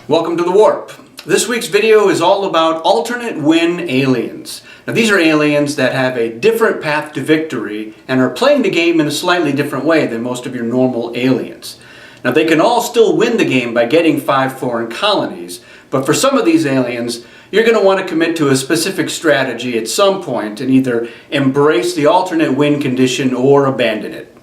Welcome to the Warp. This week's video is all about alternate win aliens. Now these are aliens that have a different path to victory and are playing the game in a slightly different way than most of your normal aliens. Now they can all still win the game by getting 5 foreign colonies, but for some of these aliens you're going to want to commit to a specific strategy at some point and either embrace the alternate win condition or abandon it.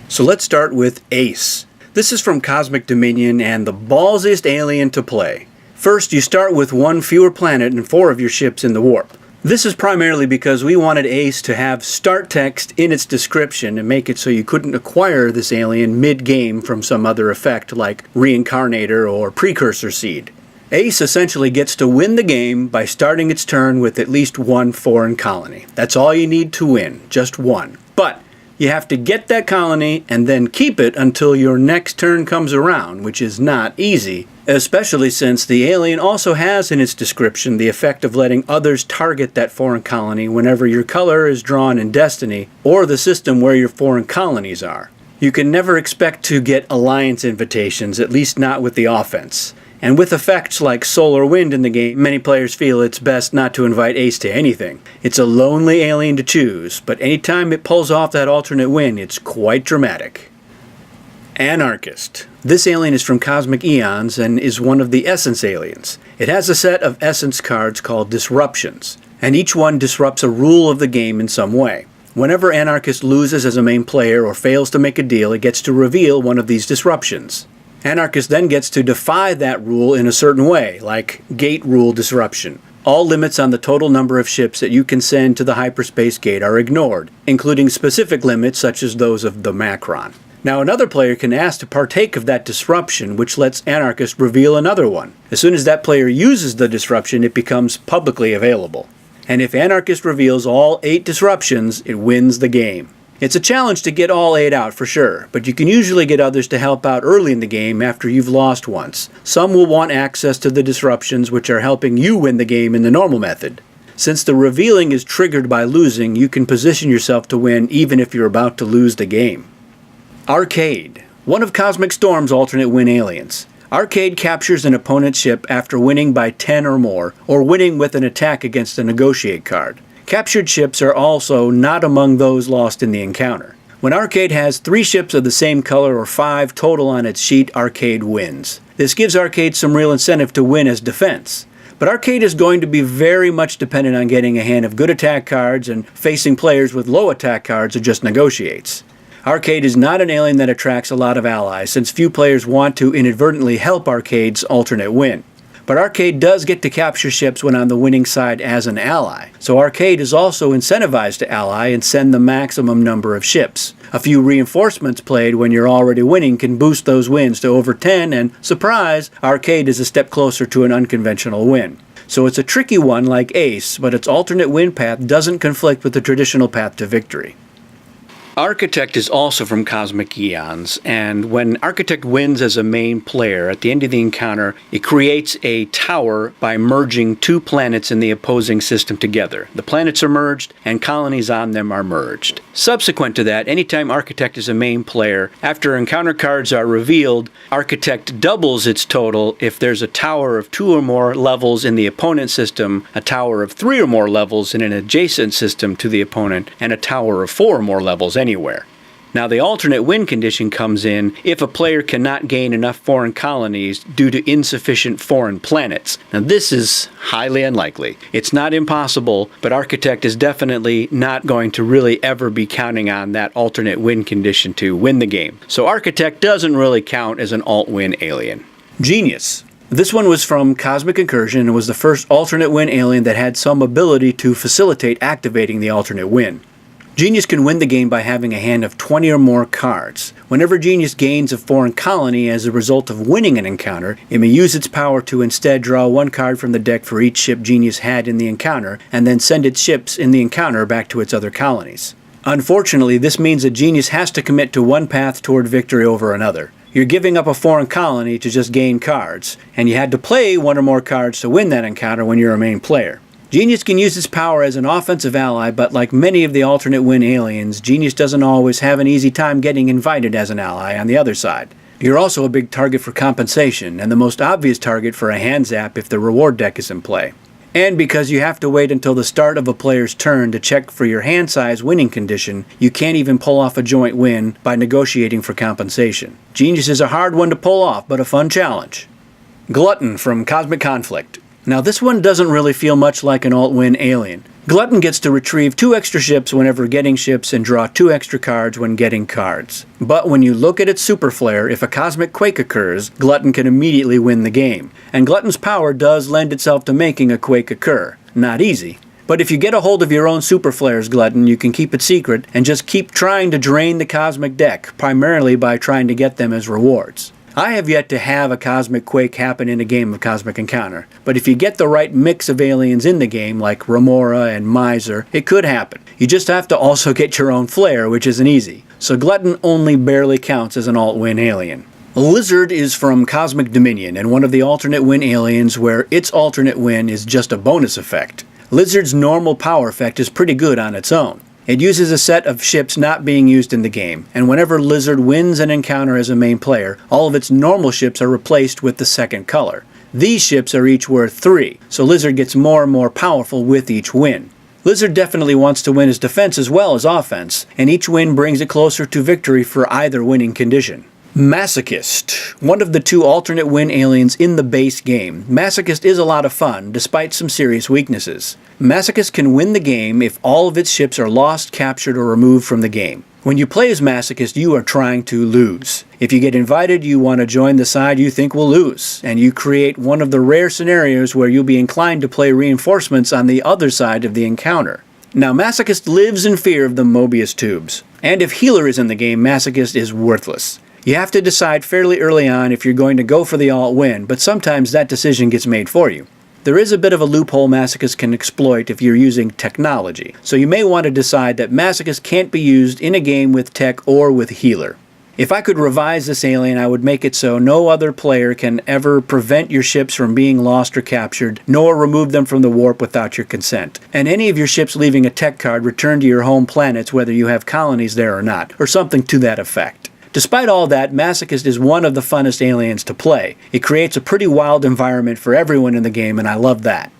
So let's start with Ace. This is from Cosmic Dominion and the ballsiest alien to play. First, you start with 1 fewer planet and 4 of your ships in the warp. This is primarily because we wanted Ace to have start text in its description and make it so you couldn't acquire this alien mid-game from some other effect like Reincarnator or Precursor Seed. Ace essentially gets to win the game by starting its turn with at least 1 foreign colony. That's all you need to win, just 1. But you have to get that colony and then keep it until your next turn comes around, which is not easy, especially since the alien also has in its description the effect of letting others target that foreign colony whenever your color is drawn in Destiny or the system where your foreign colonies are. You can never expect to get alliance invitations, at least not with the offense. And with effects like solar wind in the game, many players feel it's best not to invite Ace to anything. It's a lonely alien to choose, but anytime it pulls off that alternate win, it's quite dramatic. Anarchist. This alien is from Cosmic Eons and is one of the Essence aliens. It has a set of Essence cards called Disruptions, and each one disrupts a rule of the game in some way. Whenever Anarchist loses as a main player or fails to make a deal, it gets to reveal one of these disruptions. Anarchist then gets to defy that rule in a certain way, like Gate Rule Disruption. All limits on the total number of ships that you can send to the hyperspace gate are ignored, including specific limits such as those of the Macron. Now another player can ask to partake of that disruption, which lets Anarchist reveal another one. As soon as that player uses the disruption, it becomes publicly available. And if Anarchist reveals all 8 disruptions, it wins the game. It's a challenge to get all 8 out for sure, but you can usually get others to help out early in the game after you've lost once. Some will want access to the disruptions which are helping you win the game in the normal method. Since the revealing is triggered by losing, you can position yourself to win even if you're about to lose the game. Arcade. One of Cosmic Storm's alternate win aliens. Arcade captures an opponent's ship after winning by 10 or more, or winning with an attack against a negotiate card. Captured ships are also not among those lost in the encounter. When Arcade has 3 ships of the same color or 5 total on its sheet, Arcade wins. This gives Arcade some real incentive to win as defense. But Arcade is going to be very much dependent on getting a hand of good attack cards and facing players with low attack cards or just negotiates. Arcade is not an alien that attracts a lot of allies, since few players want to inadvertently help Arcade's alternate win. But Arcade does get to capture ships when on the winning side as an ally, so Arcade is also incentivized to ally and send the maximum number of ships. A few reinforcements played when you're already winning can boost those wins to over 10, and surprise, Arcade is a step closer to an unconventional win. So it's a tricky one like Ace, but its alternate win path doesn't conflict with the traditional path to victory. Architect is also from Cosmic Eons, and when Architect wins as a main player, at the end of the encounter, it creates a tower by merging 2 planets in the opposing system together. The planets are merged, and colonies on them are merged. Subsequent to that, anytime Architect is a main player, after encounter cards are revealed, Architect doubles its total if there's a tower of 2 or more levels in the opponent's system, a tower of 3 or more levels in an adjacent system to the opponent, and a tower of 4 or more levels anywhere. Now the alternate win condition comes in if a player cannot gain enough foreign colonies due to insufficient foreign planets. Now this is highly unlikely. It's not impossible, but Architect is definitely not going to really ever be counting on that alternate win condition to win the game. So Architect doesn't really count as an alt-win alien. Genius. This one was from Cosmic Incursion and was the first alternate win alien that had some ability to facilitate activating the alternate win. Genius can win the game by having a hand of 20 or more cards. Whenever Genius gains a foreign colony as a result of winning an encounter, it may use its power to instead draw 1 card from the deck for each ship Genius had in the encounter, and then send its ships in the encounter back to its other colonies. Unfortunately, this means that Genius has to commit to one path toward victory over another. You're giving up a foreign colony to just gain cards, and you had to play 1 or more cards to win that encounter when you're a main player. Genius can use its power as an offensive ally, but like many of the alternate win aliens, Genius doesn't always have an easy time getting invited as an ally on the other side. You're also a big target for compensation, and the most obvious target for a hand zap if the reward deck is in play. And because you have to wait until the start of a player's turn to check for your hand size winning condition, you can't even pull off a joint win by negotiating for compensation. Genius is a hard one to pull off, but a fun challenge. Glutton from Cosmic Conflict. Now this one doesn't really feel much like an alt-win alien. Glutton gets to retrieve 2 extra ships whenever getting ships and draw 2 extra cards when getting cards. But when you look at its super flare, if a cosmic quake occurs, Glutton can immediately win the game. And Glutton's power does lend itself to making a quake occur. Not easy. But if you get a hold of your own super flares, Glutton, you can keep it secret and just keep trying to drain the cosmic deck, primarily by trying to get them as rewards. I have yet to have a cosmic quake happen in a game of Cosmic Encounter, but if you get the right mix of aliens in the game, like Remora and Miser, it could happen. You just have to also get your own flare, which isn't easy. So Glutton only barely counts as an alt-win alien. Lizard is from Cosmic Dominion, and one of the alternate win aliens where its alternate win is just a bonus effect. Lizard's normal power effect is pretty good on its own. It uses a set of ships not being used in the game, and whenever Lizard wins an encounter as a main player, all of its normal ships are replaced with the second color. These ships are each worth 3, so Lizard gets more and more powerful with each win. Lizard definitely wants to win his defense as well as offense, and each win brings it closer to victory for either winning condition. Masochist, one of the 2 alternate win aliens in the base game. Masochist is a lot of fun, despite some serious weaknesses. Masochist can win the game if all of its ships are lost, captured, or removed from the game. When you play as Masochist, you are trying to lose. If you get invited, you want to join the side you think will lose, and you create one of the rare scenarios where you'll be inclined to play reinforcements on the other side of the encounter. Now, Masochist lives in fear of the Mobius tubes, and if Healer is in the game, Masochist is worthless. You have to decide fairly early on if you're going to go for the alt-win, but sometimes that decision gets made for you. There is a bit of a loophole Masochist can exploit if you're using technology, so you may want to decide that Masochist can't be used in a game with tech or with Healer. If I could revise this alien, I would make it so no other player can ever prevent your ships from being lost or captured, nor remove them from the warp without your consent. And any of your ships leaving a tech card return to your home planets whether you have colonies there or not, or something to that effect. Despite all that, Masochist is one of the funnest aliens to play. It creates a pretty wild environment for everyone in the game, and I love that.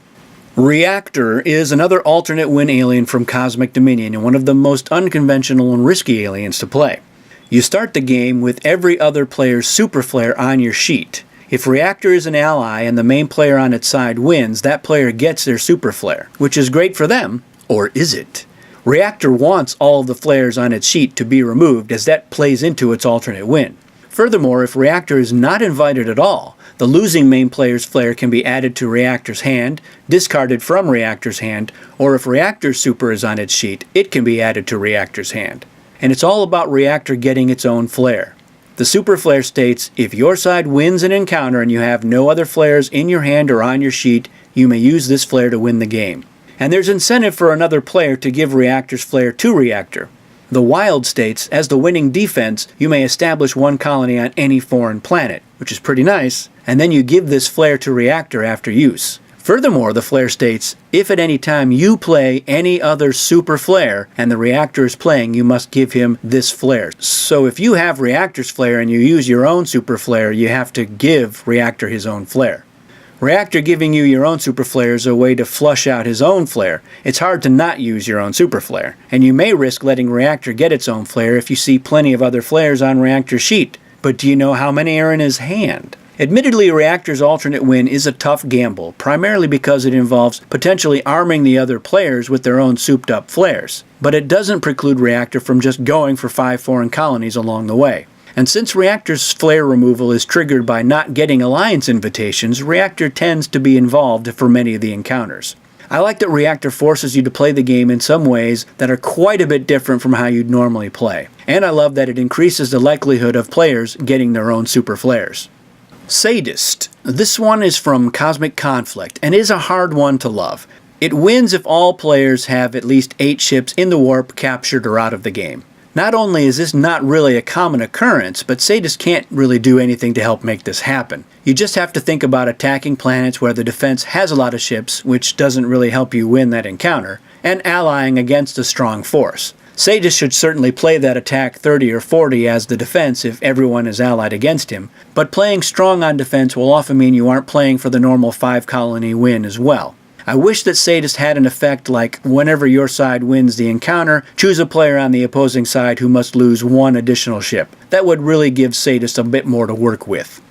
Reactor is another alternate win alien from Cosmic Dominion and one of the most unconventional and risky aliens to play. You start the game with every other player's super flare on your sheet. If Reactor is an ally and the main player on its side wins, that player gets their super flare, which is great for them, or is it? Reactor wants all of the flares on its sheet to be removed as that plays into its alternate win. Furthermore, if Reactor is not invited at all, the losing main player's flare can be added to Reactor's hand, discarded from Reactor's hand, or if Reactor's super is on its sheet, it can be added to Reactor's hand. And it's all about Reactor getting its own flare. The super flare states, if your side wins an encounter and you have no other flares in your hand or on your sheet, you may use this flare to win the game. And there's incentive for another player to give Reactor's flare to Reactor. The Wild states, as the winning defense, you may establish one colony on any foreign planet, which is pretty nice, and then you give this flare to Reactor after use. Furthermore, the flare states, if at any time you play any other super flare and the Reactor is playing, you must give him this flare. So if you have Reactor's flare and you use your own super flare, you have to give Reactor his own flare. Reactor giving you your own super flare is a way to flush out his own flare. It's hard to not use your own super flare, and you may risk letting Reactor get its own flare if you see plenty of other flares on Reactor's sheet. But do you know how many are in his hand? Admittedly, Reactor's alternate win is a tough gamble, primarily because it involves potentially arming the other players with their own souped-up flares. But it doesn't preclude Reactor from just going for 5 foreign colonies along the way. And since Reactor's flare removal is triggered by not getting alliance invitations, Reactor tends to be involved for many of the encounters. I like that Reactor forces you to play the game in some ways that are quite a bit different from how you'd normally play. And I love that it increases the likelihood of players getting their own super flares. Sadist. This one is from Cosmic Conflict and is a hard one to love. It wins if all players have at least 8 ships in the warp captured or out of the game. Not only is this not really a common occurrence, but Sadist can't really do anything to help make this happen. You just have to think about attacking planets where the defense has a lot of ships, which doesn't really help you win that encounter, and allying against a strong force. Sadist should certainly play that attack 30 or 40 as the defense if everyone is allied against him, but playing strong on defense will often mean you aren't playing for the normal 5-colony win as well. I wish that Sadist had an effect like whenever your side wins the encounter, choose a player on the opposing side who must lose 1 additional ship. That would really give Sadist a bit more to work with.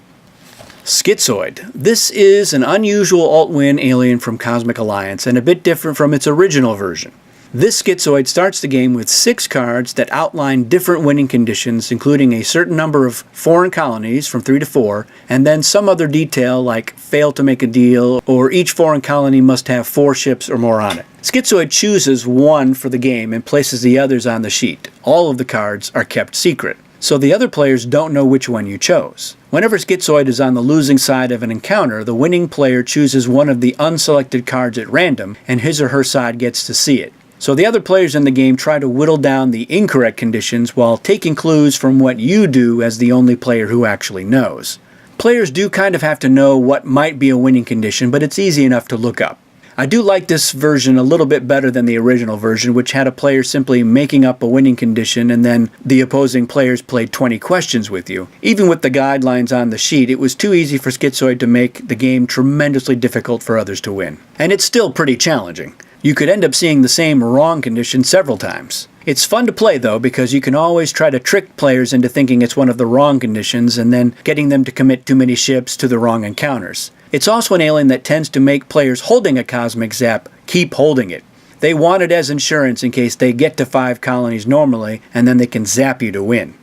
Schizoid. This is an unusual alt-win alien from Cosmic Alliance and a bit different from its original version. This Schizoid starts the game with 6 cards that outline different winning conditions, including a certain number of foreign colonies from 3 to 4, and then some other detail like fail to make a deal, or each foreign colony must have 4 ships or more on it. Schizoid chooses 1 for the game and places the others on the sheet. All of the cards are kept secret, so the other players don't know which one you chose. Whenever Schizoid is on the losing side of an encounter, the winning player chooses one of the unselected cards at random, and his or her side gets to see it. So the other players in the game try to whittle down the incorrect conditions while taking clues from what you do as the only player who actually knows. Players do kind of have to know what might be a winning condition, but it's easy enough to look up. I do like this version a little bit better than the original version, which had a player simply making up a winning condition and then the opposing players played 20 questions with you. Even with the guidelines on the sheet, it was too easy for Schizoid to make the game tremendously difficult for others to win. And it's still pretty challenging. You could end up seeing the same wrong condition several times. It's fun to play though because you can always try to trick players into thinking it's one of the wrong conditions and then getting them to commit too many ships to the wrong encounters. It's also an alien that tends to make players holding a Cosmic Zap keep holding it. They want it as insurance in case they get to 5 colonies normally and then they can zap you to win.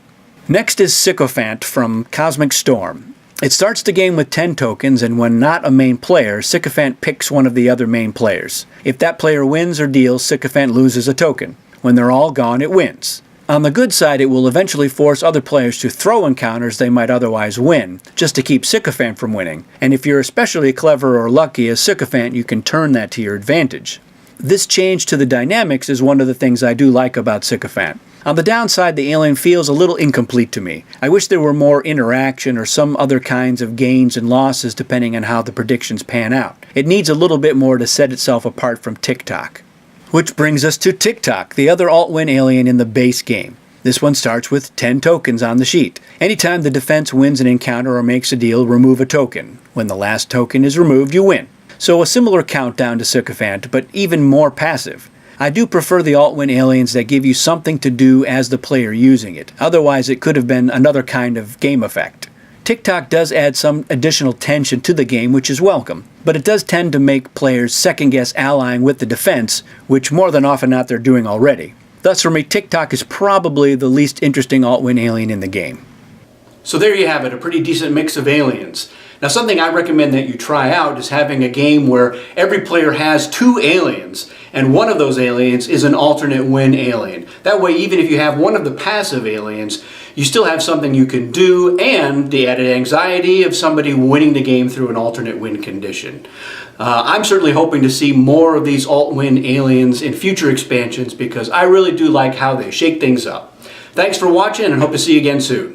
Next is Sycophant from Cosmic Storm. It starts the game with 10 tokens, and when not a main player, Sycophant picks one of the other main players. If that player wins or deals, Sycophant loses a token. When they're all gone, it wins. On the good side, it will eventually force other players to throw encounters they might otherwise win, just to keep Sycophant from winning. And if you're especially clever or lucky as Sycophant, you can turn that to your advantage. This change to the dynamics is one of the things I do like about Sycophant. On the downside, the alien feels a little incomplete to me. I wish there were more interaction or some other kinds of gains and losses depending on how the predictions pan out. It needs a little bit more to set itself apart from TikTok. Which brings us to TikTok, the other alt-win alien in the base game. This one starts with 10 tokens on the sheet. Anytime the defense wins an encounter or makes a deal, remove a token. When the last token is removed, you win. So a similar countdown to Sycophant, but even more passive. I do prefer the alt-win aliens that give you something to do as the player using it. Otherwise, it could have been another kind of game effect. TikTok does add some additional tension to the game, which is welcome, but it does tend to make players second-guess allying with the defense, which more than often not they're doing already. Thus, for me, TikTok is probably the least interesting alt-win alien in the game. So there you have it, a pretty decent mix of aliens. Now something I recommend that you try out is having a game where every player has 2 aliens, and one of those aliens is an alternate win alien. That way, even if you have one of the passive aliens, you still have something you can do and the added anxiety of somebody winning the game through an alternate win condition. I'm certainly hoping to see more of these alt-win aliens in future expansions because I really do like how they shake things up. Thanks for watching and hope to see you again soon.